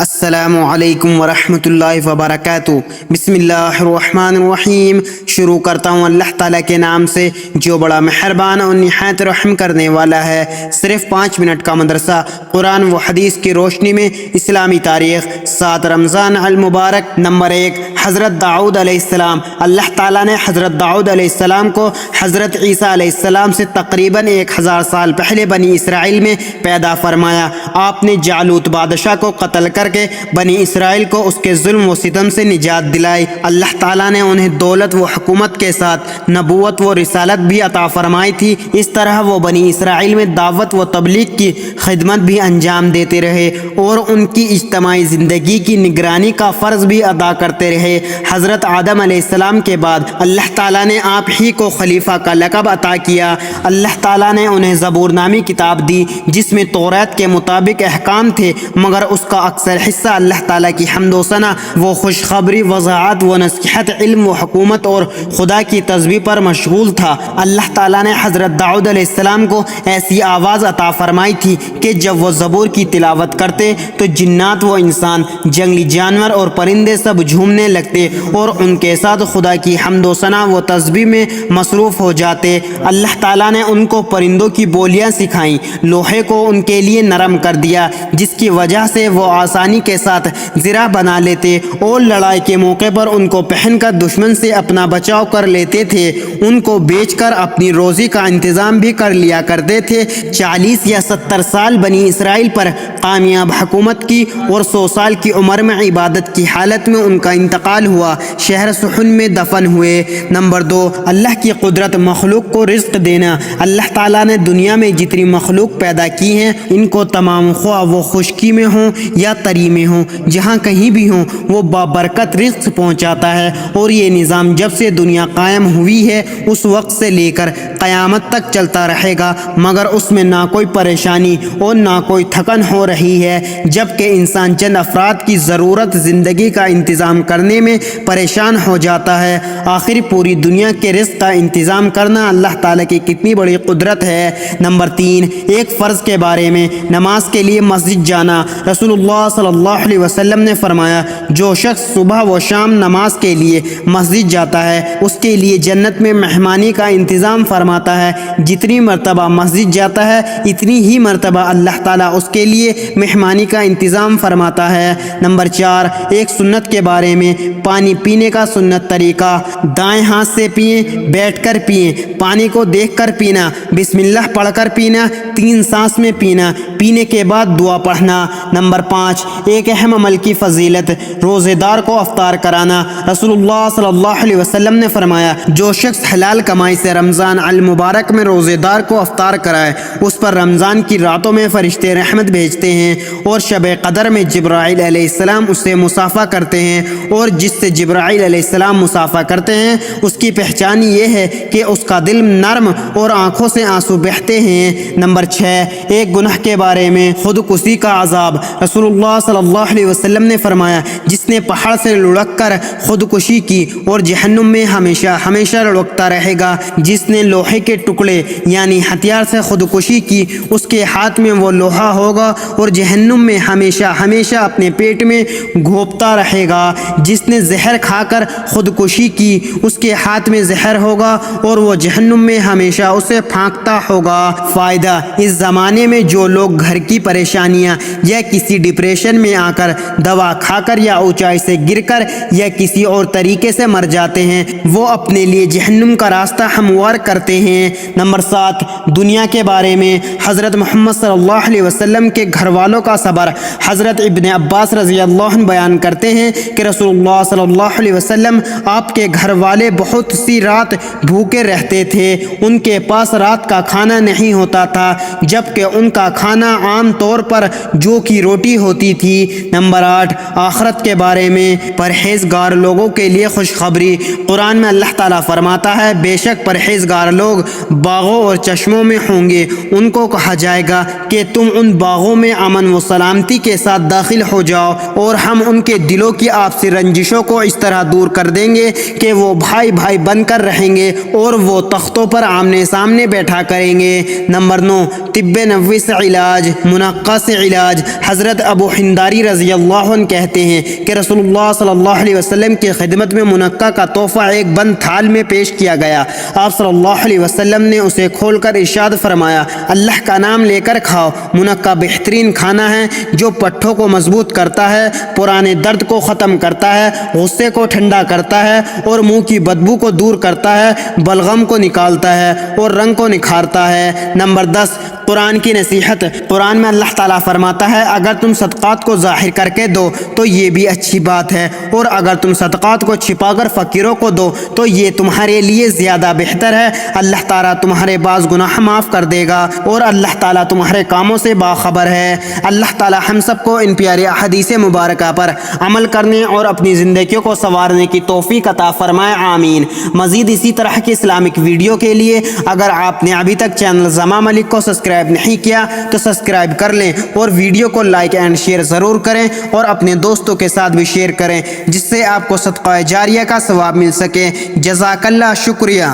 السلام علیکم ورحمۃ اللہ وبرکاتہ۔ بسم اللہ الرحمن الرحیم۔ شروع کرتا ہوں اللہ تعالیٰ کے نام سے جو بڑا مہربان اور نہایت رحم کرنے والا ہے۔ صرف 5 منٹ کا مدرسہ قرآن و حدیث کی روشنی میں اسلامی تاریخ۔ 7 رمضان المبارک۔ نمبر 1، حضرت داؤد علیہ السلام۔ اللہ تعالیٰ نے حضرت داؤد علیہ السلام کو حضرت عیسیٰ علیہ السلام سے تقریباً 1000 سال پہلے بنی اسرائیل میں پیدا فرمایا۔ آپ نے جالوت بادشاہ کو قتل کر کے بنی اسرائیل کو اس کے ظلم و ستم سے نجات دلائی۔ اللہ تعالیٰ نے انہیں دولت و حکومت کے ساتھ نبوت و رسالت بھی عطا فرمائی تھی۔ اس طرح وہ بنی اسرائیل میں دعوت و تبلیغ کی خدمت بھی انجام دیتے رہے اور ان کی اجتماعی زندگی کی نگرانی کا فرض بھی ادا کرتے رہے۔ حضرت آدم علیہ السلام کے بعد اللہ تعالیٰ نے آپ ہی کو خلیفہ کا لقب عطا کیا۔ اللہ تعالیٰ نے انہیں زبور نامی کتاب دی جس میں تورات کے مطابق احکام تھے، مگر اس کا اکثر حصہ اللہ تعالیٰ کی حمد و ثنا، وہ خوشخبری، وضاحت و نصیحت، علم و حکومت اور خدا کی تسبیح پر مشغول تھا۔ اللہ تعالیٰ نے حضرت داؤد علیہ السلام کو ایسی آواز عطا فرمائی تھی کہ جب وہ زبور کی تلاوت کرتے تو جنات و انسان، جنگلی جانور اور پرندے سب جھومنے لگتے اور ان کے ساتھ خدا کی حمد و ثنا و تسبیح میں مصروف ہو جاتے۔ اللہ تعالیٰ نے ان کو پرندوں کی بولیاں سکھائیں، لوہے کو ان کے لیے نرم کر دیا جس کی وجہ سے وہ آسانی کے ساتھ زرہ بنا لیتے اور لڑائی کے موقع پر ان کو پہن کر دشمن سے اپنا بچاؤ کر لیتے تھے۔ ان کو بیچ کر اپنی روزی کا انتظام بھی کر لیا کرتے تھے۔ 40 یا 70 سال بنی اسرائیل پر کامیاب حکومت کی اور 100 سال کی عمر میں عبادت کی حالت میں ان کا انتقال ہوا، شہر صحن میں دفن ہوئے۔ نمبر 2، اللہ کی قدرت، مخلوق کو رزق دینا۔ اللہ تعالیٰ نے دنیا میں جتنی مخلوق پیدا کی ہیں ان کو تمام، خواہ وہ خشکی میں ہوں یا تری میں ہوں، جہاں کہیں بھی ہوں، وہ بابرکت رزق پہنچاتا ہے، اور یہ نظام جب سے دنیا قائم ہوئی ہے اس وقت سے لے کر قیامت تک چلتا رہے گا، مگر اس میں نہ کوئی پریشانی اور نہ کوئی تھکن ہو رہی ہے، جبکہ انسان چند افراد کی ضرورت زندگی کا انتظام کرنے میں پریشان ہو جاتا ہے۔ آخر پوری دنیا کے رزق کا انتظام کرنا اللہ تعالیٰ کی کتنی بڑی قدرت ہے۔ نمبر 3، ایک فرض کے بارے میں، نماز کے لیے مسجد جانا۔ رسول اللہ صلی اللہ علیہ وسلم نے فرمایا، جو شخص صبح و شام نماز کے لیے مسجد جاتا ہے اس کے لیے جنت میں مہمانی کا انتظام فرماتا ہے۔ جتنی مرتبہ مسجد جاتا ہے اتنی ہی مرتبہ اللہ تعالیٰ اس کے لیے مہمانی کا انتظام فرماتا ہے۔ نمبر 4، ایک سنت کے بارے میں، پانی پینے کا سنت طریقہ، دائیں ہاتھ سے پئیں، بیٹھ کر پئیں، پانی کو دیکھ کر پینا، بسم اللہ پڑھ کر پینا، 3 سانس میں پینا، پینے کے بعد دعا پڑھنا۔ نمبر 5، ایک اہم عمل کی فضیلت، روزے دار کو افطار کرانا۔ رسول اللہ صلی اللہ علیہ وسلم نے فرمایا، جو شخص حلال کمائی سے رمضان المبارک میں روزے دار کو افطار کرائے اس پر رمضان کی راتوں میں فرشتے رحمت بھیجتے ہیں اور شب قدر میں جبرائیل علیہ السلام اس سے مصافحہ کرتے ہیں، اور جس سے جبرائیل علیہ السلام مصافحہ کرتے ہیں اس کی پہچان یہ ہے کہ اس کا دل نرم اور آنکھوں سے آنسو بہتے ہیں۔ نمبر 6، ایک گناہ کے بارے میں، خودکشی کا عذاب۔ رسول اللہ صلی اللہ علیہ وسلم نے فرمایا، جس نے پہاڑ سے لڑک کر خودکشی کی اور جہنم میں ہمیشہ ہمیشہ لڑکتا رہے گا۔ جس نے لوہے کے ٹکڑے یعنی ہتھیار سے خودکشی کی اس کے ہاتھ میں وہ لوہا ہوگا اور جہنم میں ہمیشہ ہمیشہ اپنے پیٹ میں گھونپتا رہے گا۔ جس نے زہر کھا کر خودکشی کی اس کے ہاتھ میں زہر ہوگا اور وہ جہنم میں ہمیشہ اسے پھانکتا ہوگا۔ فائدہ، اس زمانے میں جو لوگ گھر کی پریشانیاں یا کسی ڈپریشن میں آ کر دوا کھا کر یا اونچائی سے گر کر یا کسی اور طریقے سے مر جاتے ہیں وہ اپنے لیے جہنم کا راستہ ہموار کرتے ہیں۔ نمبر 7، دنیا کے بارے میں، حضرت محمد صلی اللہ علیہ وسلم کے گھر والوں کا صبر۔ حضرت ابن عباس رضی اللہ عنہ بیان کرتے ہیں کہ رسول اللہ صلی اللہ علیہ وسلم، آپ کے گھر والے بہت سی رات بھوکے رہتے تھے، ان کے پاس رات کا کھانا نہیں ہوتا تھا، جبکہ ان کا کھانا عام طور پر جو کی روٹی ہوتی تھی۔ نمبر 8، آخرت کے بارے میں، پرہیزگار لوگوں کے لیے خوشخبری۔ قرآن میں اللہ تعالیٰ فرماتا ہے، بے شک پرہیزگار لوگ باغوں اور چشموں میں ہوں گے، ان کو کہا جائے گا کہ تم ان باغوں میں امن و سلامتی کے ساتھ داخل ہو جاؤ، اور ہم ان کے دلوں کی آپسی رنجشوں کو اس طرح دور کر دیں گے کہ وہ بھائی بھائی بن کر رہیں گے اور وہ تختوں پر آمنے سامنے بیٹھا کریں گے۔ نمبر 9، طب نبوی سے علاج، منقع سے علاج۔ حضرت ابو حنیفہ تمیمداری رضی اللہ عنہ کہتے ہیں کہ رسول اللہ صلی اللہ علیہ وسلم کی خدمت میں منقع کا تحفہ ایک بند تھال میں پیش کیا گیا۔ آپ صلی اللہ علیہ وسلم نے اسے کھول کر ارشاد فرمایا، اللہ کا نام لے کر کھاؤ، منقع بہترین کھانا ہے جو پٹھوں کو مضبوط کرتا ہے، پرانے درد کو ختم کرتا ہے، غصے کو ٹھنڈا کرتا ہے اور منہ کی بدبو کو دور کرتا ہے، بلغم کو نکالتا ہے اور رنگ کو نکھارتا ہے۔ نمبر 10، قرآن کی نصیحت۔ قرآن میں اللہ تعالیٰ فرماتا ہے اگر تم صدقات کو ظاہر کر کے دو تو یہ بھی اچھی بات ہے، اور اگر تم صدقات کو چھپا کر فقیروں کو دو تو یہ تمہارے لیے زیادہ بہتر ہے۔ اللہ تعالیٰ تمہارے بعض گناہ معاف کر دے گا اور اللہ تعالیٰ تمہارے کاموں سے باخبر ہے۔ اللہ تعالیٰ ہم سب کو ان پیاری احادیث مبارکہ پر عمل کرنے اور اپنی زندگیوں کو سنوارنے کی توفیق عطا فرمائے، آمین۔ مزید اسی طرح کی اسلامک ویڈیو کے لیے اگر آپ نے ابھی تک چینل زما ملک کو سبسکرائب نہیں کیا تو سبسکرائب کر لیں اور ویڈیو کو لائک اینڈ شیئر ضرور کریں اور اپنے دوستوں کے ساتھ بھی شیئر کریں جس سے آپ کو صدقہ جاریہ کا ثواب مل سکے۔ جزاک اللہ، شکریہ۔